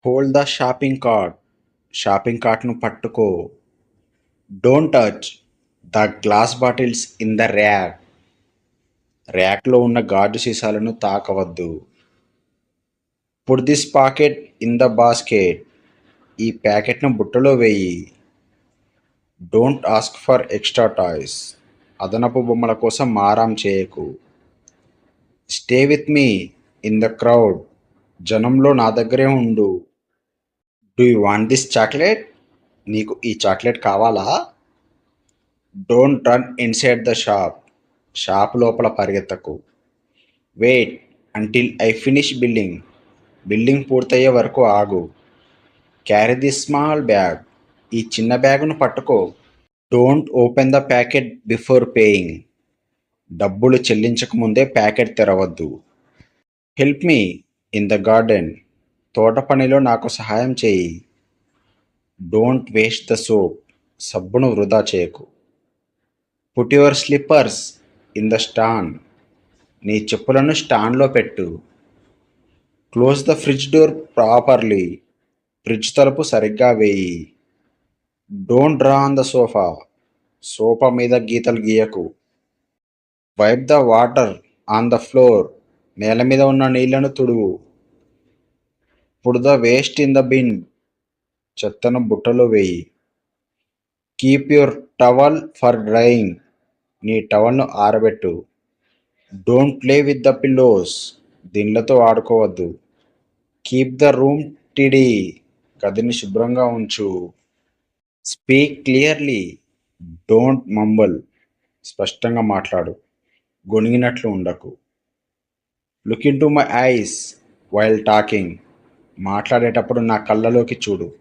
Hold the shopping కార్ట్ను పట్టుకో. Don't touch the glass bottles in the ర్యాక్లో ఉన్న గాజు సీసాలను తాకవద్దు. Put this packet in the basket. ఈ ప్యాకెట్ను బుట్టలో వేయి. Don't ask for extra toys. అదనపు బొమ్మల కోసం మారం చేయకు. Stay with me in the crowd. జనంలో నా దగ్గరే ఉండు. Do you want this chocolate? నీకు ఈ చాక్లెట్ కావాలా? Don't run inside the shop లోపల పరిగెత్తకు. Wait until I finish billing పూర్తయ్యే వరకు ఆగు. Carry this small bag. ఈ చిన్న బ్యాగును పట్టుకో. Don't open the packet before paying. డబ్బులు చెల్లించక ముందే ప్యాకెట్ తెరవద్దు. Help me in the garden. తోట పనిలో నాకు సహాయం చేయి. Don't waste the soap. సబ్బును వృధా చేయకు. Put your slippers in the stand. నీ చెప్పులను స్టాండ్లో పెట్టు. Close the fridge door properly. Fridge తలుపు సరిగ్గా వేయి. Don't draw on the sofa మీద గీతలు గీయకు. Wipe the water on the floor. నేల మీద ఉన్న నీళ్లను తుడువు. Put the waste in the bin. చెత్తను బుట్టలో వేయి. Keep your towel for drying. నీ టవల్ను ఆరబెట్టు. Don't play with the pillows. దిండ్లతో ఆడుకోవద్దు. Keep the room tidy. గదిని శుభ్రంగా ఉంచు. Speak clearly. Don't mumble. స్పష్టంగా మాట్లాడు. గొణిగినట్లు ఉండకు. Look into my eyes while talking. మాట్లాడేటప్పుడు నా కళ్ళలోకి చూడు.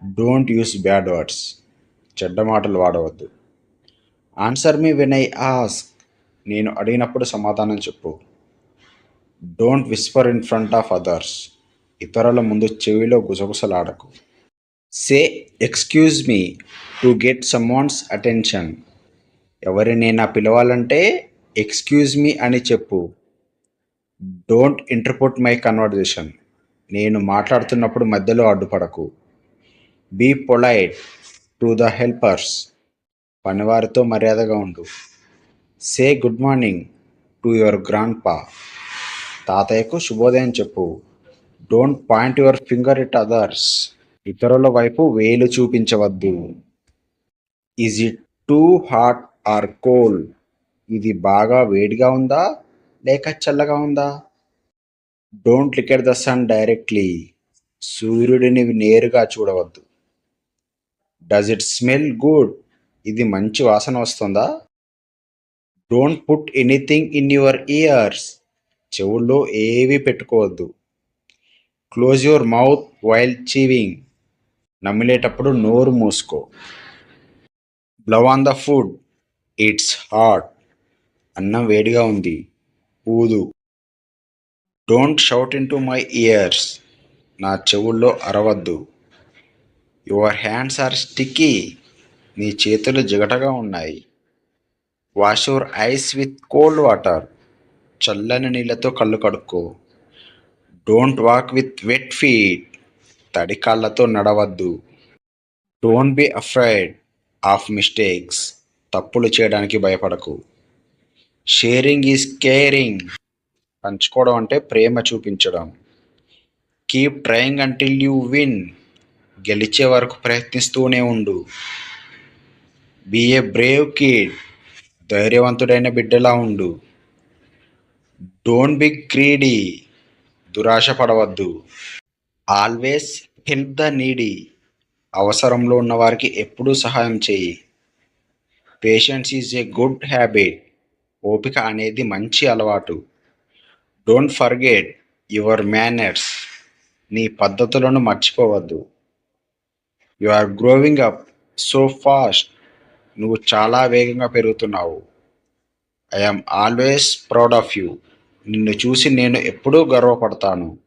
Don't use bad words. చెడ్డ మాటలు వాడవద్దు. Answer me when I ask. నేను అడిగినప్పుడు సమాధానం చెప్పు. Don't whisper in front of others. ఇతరుల ముందు చెవిలో గుసగుసలాడకు. Say excuse me to get someone's attention. ఎవరినైనా పిలవాలంటే ఎక్స్క్యూజ్ మీ అని చెప్పు. Don't interrupt my conversation. నేను మాట్లాడుతున్నప్పుడు మధ్యలో అడ్డుపడకు. Be polite to the helpers. పనివారితో మర్యాదగా ఉండు. Say good morning to your grandpa. తాతయ్యకు శుభోదయం చెప్పు. Don't point your finger at others. ఇతరుల వైపు వేలు చూపించవద్దు. Is it too hot or cold. ఇది బాగా వేడిగా ఉందా లేక చల్లగా ఉందా? Don't look at the sun directly. సూర్యుడిని నేరుగా చూడవద్దు. Does it smell good. ఇది మంచి వాసన వస్తుందా? Don't put anything in your ears. చెవుల్లో ఏవి పెట్టుకోవద్దు. Close your mouth while chewing. నమిలేటప్పుడు నోరు మూసుకో. Blow on the food. It's hot. అన్నం వేడిగా ఉంది. ఊదు. Don't shout into my ears. నా చెవుల్లో అరవద్దు. Your hands are sticky. నీ చేతులు జిగటగా ఉన్నాయి. Wash your eyes with cold water. చల్లని నీళ్ళతో కళ్ళు కడుక్కో. Don't walk with wet feet. తడి కాళ్ళతో నడవద్దు. Don't be afraid of mistakes. తప్పులు చేయడానికి భయపడకు. Sharing is caring. పంచుకోవడం అంటే ప్రేమ చూపించడం. Keep trying until you win. గెలిచే వరకు ప్రయత్నిస్తూనే ఉండు. Be a brave kid. ధైర్యవంతుడైన బిడ్డలా ఉండు. Don't be greedy. దురాశ పడవద్దు. Always help the needy. అవసరంలో ఉన్న వారికి ఎప్పుడూ సహాయం చేయి. Patience is a good habit. ఓపిక అనేది మంచి అలవాటు. Don't forget your manners. నీ పద్ధతులను మర్చిపోవద్దు. You are growing up so fast. నువ్వు చాలా వేగంగా పెరుగుతున్నావు. I am always proud of you. నిన్ను చూసి నేను ఎప్పుడూ గర్వపడతాను.